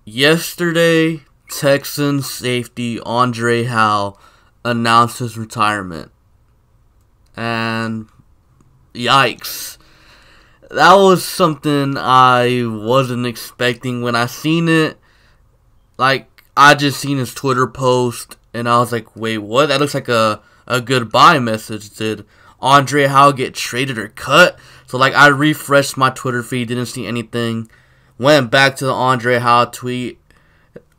Yesterday, Texans safety Andre Howe announced his retirement. And yikes. That was something I wasn't expecting when I seen it. Like, I just seen his Twitter post and I was like, wait, what? That looks like a goodbye message. Did Andre Howe get traded or cut? So, like, I refreshed my Twitter feed, didn't see anything. Went back to the Andre Howe tweet,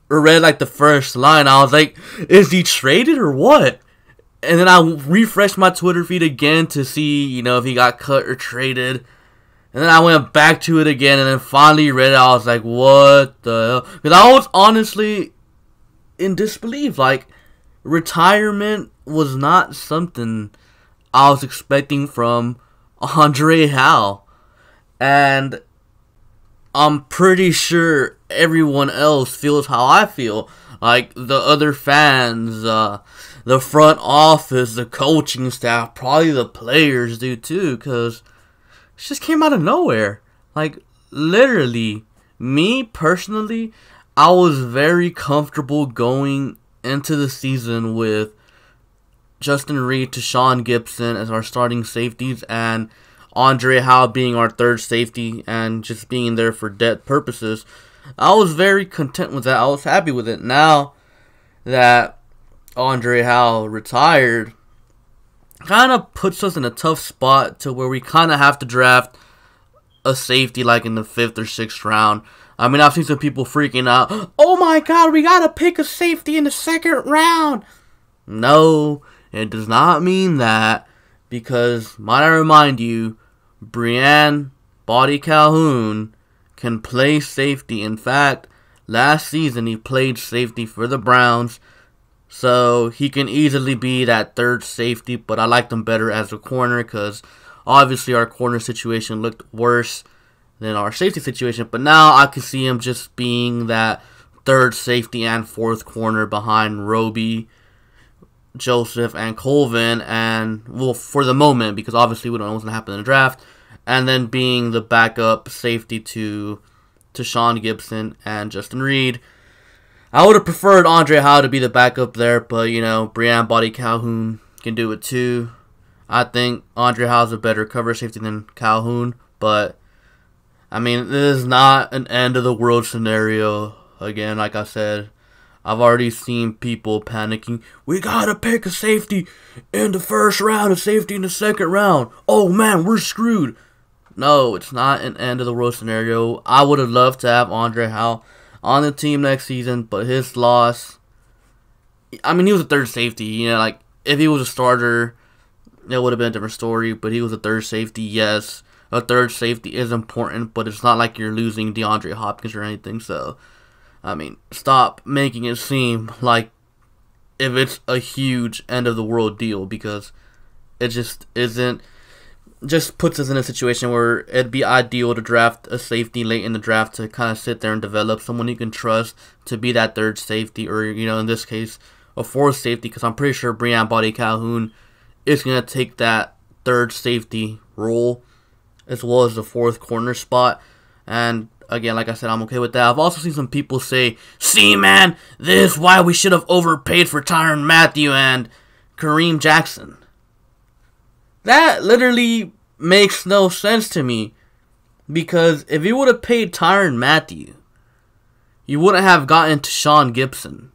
read like the first line. I was like, is he traded or what? And then I refreshed my Twitter feed again to see, if he got cut or traded. And then I went back to it again and then finally read it. I was like, what the hell? Because I was honestly in disbelief. Like, retirement was not something I was expecting from Andre Howe. And I'm pretty sure everyone else feels how I feel. Like, the other fans, the front office, the coaching staff, probably the players do too, because it just came out of nowhere. Like, literally, me personally, I was very comfortable going into the season with Justin Reid to Sean Gibson as our starting safeties, and Andre Howe being our third safety and just being there for depth purposes. I was very content with that. I was happy with it. Now that Andre Howe retired, kind of puts us in a tough spot to where we kind of have to draft a safety like in the 5th or 6th round. I mean, I've seen some people freaking out. Oh my God, we got to pick a safety in the 2nd round. No, it does not mean that, because, might I remind you, Brian Body Calhoun can play safety. In fact, last season he played safety for the Browns, so he can easily be that third safety, but I liked him better as a corner because obviously our corner situation looked worse than our safety situation, but now I can see him just being that third safety and 4th corner behind Roby, Joseph, and Colvin, and, well, for the moment, because obviously we don't know what's going to happen in the draft, and then being the backup safety to Sean Gibson and Justin Reid. I would have preferred Andre Howe to be the backup there, but, Brian Body Calhoun can do it too. I think Andre Howe's a better cover safety than Calhoun, but, I mean, this is not an end-of-the-world scenario. Again, like I said, I've already seen people panicking. We gotta pick a safety in the 1st round, a safety in the 2nd round. Oh man, we're screwed. No, it's not an end-of-the-world scenario. I would have loved to have Andre Howe on the team next season, but his loss, I mean, he was a third safety. Like, if he was a starter, it would have been a different story, but he was a third safety, yes. A third safety is important, but it's not like you're losing DeAndre Hopkins or anything, so, I mean, stop making it seem like if it's a huge end-of-the-world deal, because it just isn't. Just puts us in a situation where it'd be ideal to draft a safety late in the draft to kind of sit there and develop someone you can trust to be that third safety, or, in this case, a 4th safety, because I'm pretty sure Brian Body Calhoun is going to take that third safety role as well as the 4th corner spot. And again, like I said, I'm okay with that. I've also seen some people say, see, man, this is why we should have overpaid for Tyrann Mathieu and Kareem Jackson. That literally makes no sense to me, because if you would have paid Tyrann Mathieu, you wouldn't have gotten to Sean Gibson.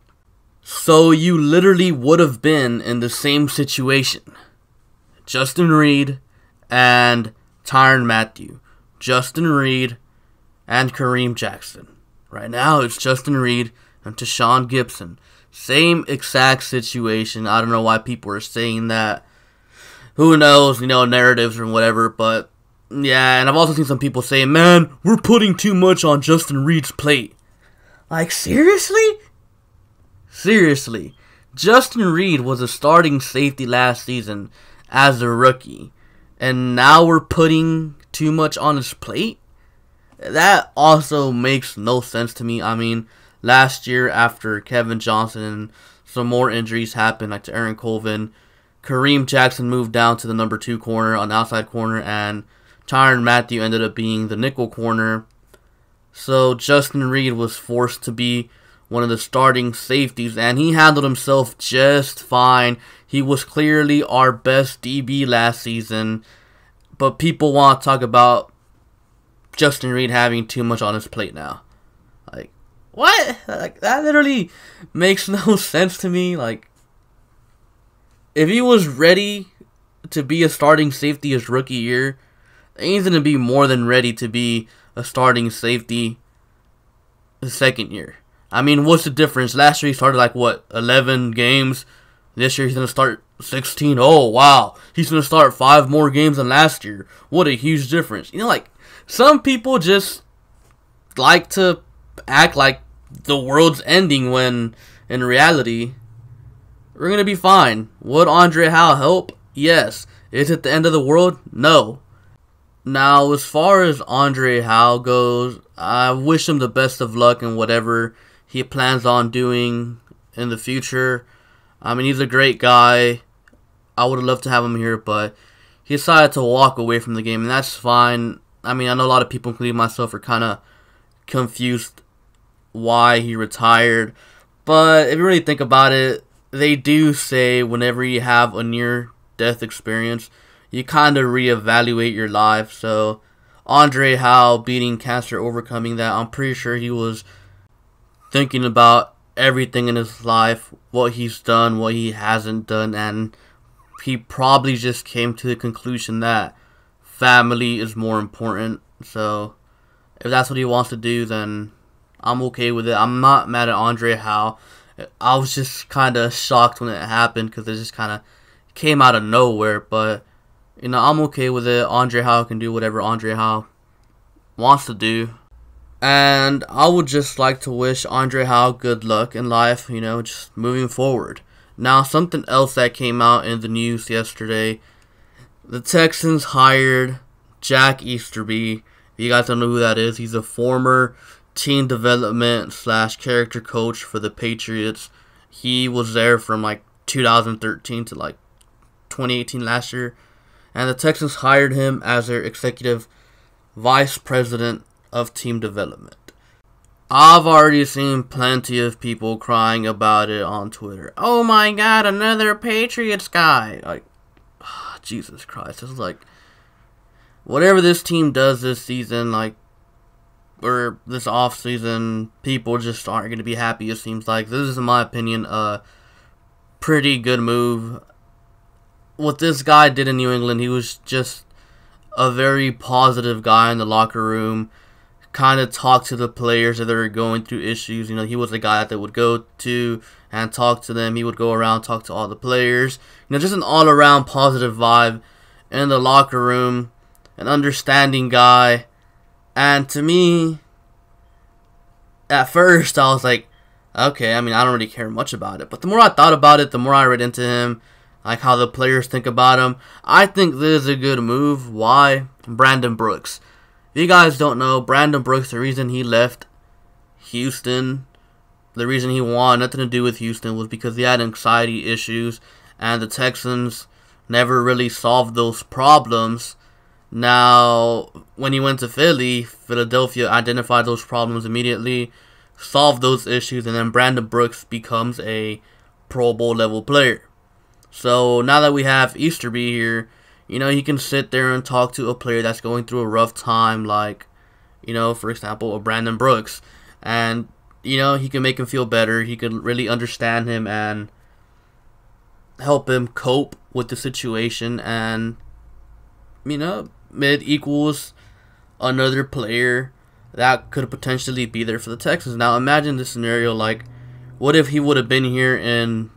So you literally would have been in the same situation. Justin Reid and Tyrann Mathieu. Justin Reid and Kareem Jackson. Right now it's Justin Reid and Sean Gibson. Same exact situation. I don't know why people are saying that. Who knows, narratives or whatever, but yeah, and I've also seen some people say, man, we're putting too much on Justin Reid's plate. Like, seriously? Seriously. Justin Reid was a starting safety last season as a rookie, and now we're putting too much on his plate? That also makes no sense to me. I mean, last year after Kevin Johnson and some more injuries happened, like to Aaron Colvin, Kareem Jackson moved down to the number 2 corner on the outside corner, and Tyrann Mathieu ended up being the nickel corner. So Justin Reed was forced to be one of the starting safeties, and he handled himself just fine. He was clearly our best DB last season, but people want to talk about Justin Reed having too much on his plate now. Like, what? Like, that literally makes no sense to me. Like, if he was ready to be a starting safety his rookie year, he's going to be more than ready to be a starting safety his second year. I mean, what's the difference? Last year he started 11 games. This year he's going to start 16. Oh, wow. He's going to start 5 more games than last year. What a huge difference. Some people just like to act like the world's ending when, in reality, we're going to be fine. Would Andre Howe help? Yes. Is it the end of the world? No. Now, as far as Andre Howe goes, I wish him the best of luck in whatever he plans on doing in the future. I mean, he's a great guy. I would have loved to have him here, but he decided to walk away from the game, and that's fine. I mean, I know a lot of people, including myself, are kind of confused why he retired. But if you really think about it, they do say whenever you have a near-death experience, you kind of reevaluate your life. So Andre Howe beating cancer, overcoming that, I'm pretty sure he was thinking about everything in his life, what he's done, what he hasn't done, and he probably just came to the conclusion that family is more important. So if that's what he wants to do, then I'm okay with it. I'm not mad at Andre Howe. I was just kind of shocked when it happened because it just kind of came out of nowhere. But, I'm okay with it. Andre Howe can do whatever Andre Howe wants to do. And I would just like to wish Andre Howe good luck in life, just moving forward. Now, something else that came out in the news yesterday. The Texans hired Jack Easterby. If you guys don't know who that is, he's a former team development / character coach for the Patriots. He was there from 2013 to 2018 last year. And the Texans hired him as their executive vice president of team development. I've already seen plenty of people crying about it on Twitter. Oh my god, another Patriots guy. Jesus Christ. It's whatever this team does this season, or this off season, people just aren't going to be happy, it seems like. This is, in my opinion, a pretty good move. What this guy did in New England, he was just a very positive guy in the locker room. Kind of talked to the players that they were going through issues. He was a guy that they would go to and talk to them. He would go around, talk to all the players. Just an all-around positive vibe in the locker room. An understanding guy. And to me, at first, I was like, okay, I don't really care much about it. But the more I thought about it, the more I read into him, how the players think about him, I think this is a good move. Why? Brandon Brooks. If you guys don't know, Brandon Brooks, the reason he left Houston, the reason he wanted nothing to do with Houston was because he had anxiety issues, and the Texans never really solved those problems. Now, when he went to Philadelphia identified those problems immediately, solved those issues, and then Brandon Brooks becomes a Pro Bowl level player. So now that we have Easterby here, he can sit there and talk to a player that's going through a rough time, for example, a Brandon Brooks. And, he can make him feel better. He can really understand him and help him cope with the situation. And, mid equals another player that could potentially be there for the Texans. Now, imagine this scenario, what if he would have been here in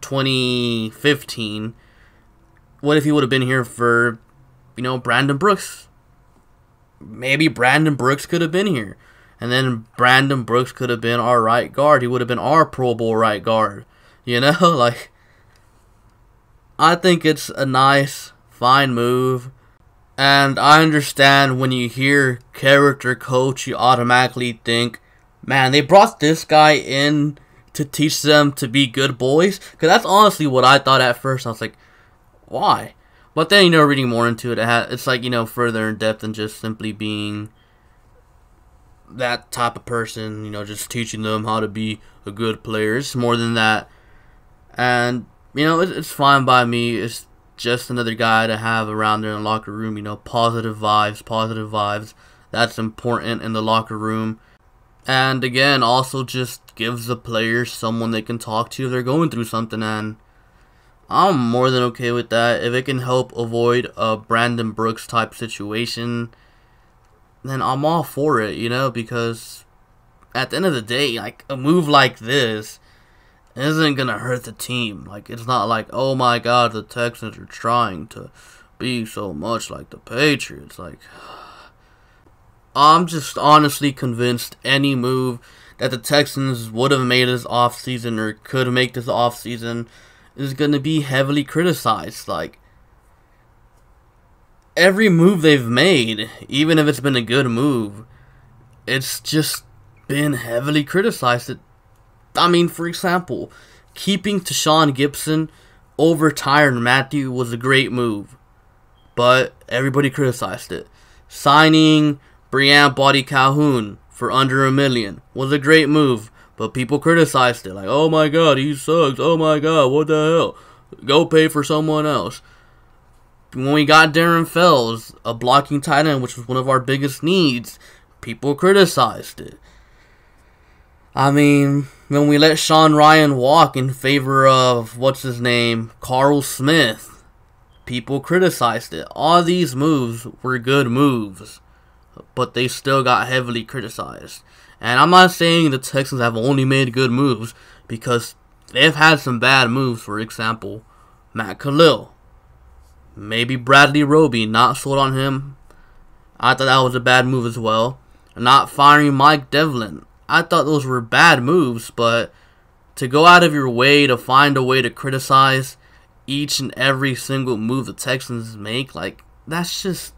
2015? What if he would have been here for, Brandon Brooks? Maybe Brandon Brooks could have been here. And then Brandon Brooks could have been our right guard. He would have been our Pro Bowl right guard. I think it's a nice, fine move. And I understand when you hear character coach, you automatically think, man, they brought this guy in to teach them to be good boys. Because that's honestly what I thought at first. I was like, why? But then, reading more into it, it's further in depth than just simply being that type of person, just teaching them how to be a good player. It's more than that. And, it's fine by me. It's just another guy to have around there in the locker room. Positive vibes, positive vibes. That's important in the locker room. And again, also just gives the players someone they can talk to if they're going through something. And I'm more than okay with that. If it can help avoid a Brandon Brooks type situation, then I'm all for it, because at the end of the day, like, a move like this isn't going to hurt the team. Like, it's not like, oh my god, the Texans are trying to be so much like the Patriots. Like, I'm just honestly convinced any move that the Texans would have made this offseason or could make this offseason is going to be heavily criticized. Like, every move they've made, even if it's been a good move, it's just been heavily criticized. I mean, for example, keeping Tashawn Gibson over Tyrann Mathieu was a great move, but everybody criticized it. Signing Breanne Body Calhoun for under $1 million was a great move, but people criticized it. Like, oh my god, he sucks. Oh my god, what the hell? Go pay for someone else. When we got Darren Fells, a blocking tight end, which was one of our biggest needs, people criticized it. I mean, when we let Sean Ryan walk in favor of, Carl Smith, people criticized it. All these moves were good moves, but they still got heavily criticized. And I'm not saying the Texans have only made good moves, because they've had some bad moves. For example, Matt Khalil. Maybe Bradley Roby, not sold on him. I thought that was a bad move as well. Not firing Mike Devlin. I thought those were bad moves, but to go out of your way to find a way to criticize each and every single move the Texans make, like, that's just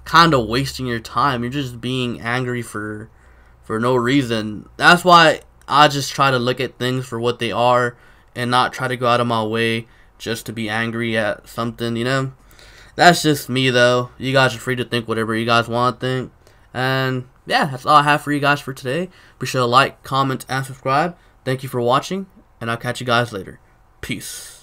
kind of wasting your time. You're just being angry for no reason. That's why I just try to look at things for what they are and not try to go out of my way just to be angry at something, That's just me, though. You guys are free to think whatever you guys want to think. And yeah, that's all I have for you guys for today. Be sure to like, comment, and subscribe. Thank you for watching, and I'll catch you guys later. Peace.